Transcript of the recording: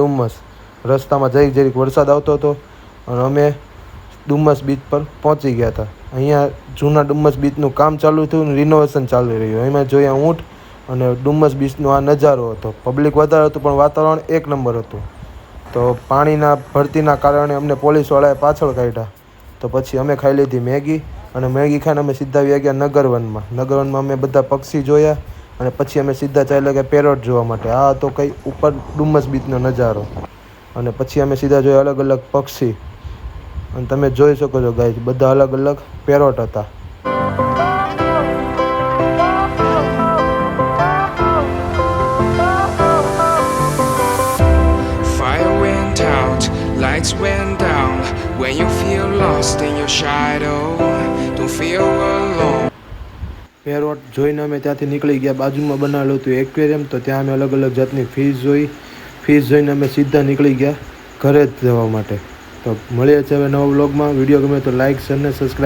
ડુમ્મસ રસ્તામાં જરીક વરસાદ આવતો હતો અને અમે ડુમ્મસ બીચ પર પહોંચી ગયા હતા. અહીંયા જૂના ડુમ્મસ બીચનું કામ ચાલુ થયું અને રિનોવેશન ચાલી રહ્યું. એમાં જોયા ઊંટ અને ડુમ્મસ બીચનો આ નજારો હતો. પબ્લિક વધારે હતું પણ વાતાવરણ એક નંબર હતું. તો પાણીના ભરતીના કારણે અમને પોલીસવાળાએ પાછળ કાઢ્યા. તો પછી અમે ખાઈ લીધી મેગી અને મેગી ખાઈને અમે સીધા આવી ગયા નગરવનમાં. નગરવનમાં અમે બધા પક્ષી જોયા અને પછી અમે સીધા ચાલ્યા ગયા પેરોટ જોવા માટે. આ હતો કંઈ ઉપર ડુમ્મસ બીચનો નજારો. અને પછી અમે સીધા જોયા અલગ અલગ પક્ષી અને તમે જોઈ શકો છો ગાઈઝ બધા અલગ અલગ પેરોટ હતા. Lights went down when you feel lost in your shadow. Don't feel alone. Parrot જોઈને અમે ત્યાંથી નીકળી ગયા. બાજુમાં બનાવેલું હતું એક્વેરિયમ, તો ત્યાં અમે અલગ અલગ જાતની ફિશ જોઈ. ફિશ જોઈને અમે સીધા નીકળી ગયા ઘરે જ જવા માટે. તો મળીએ છીએ હવે નવા વ્લોગમાં. વિડીયો ગમે તો લાઇક, શેર ને સબસ્ક્રાઈબ.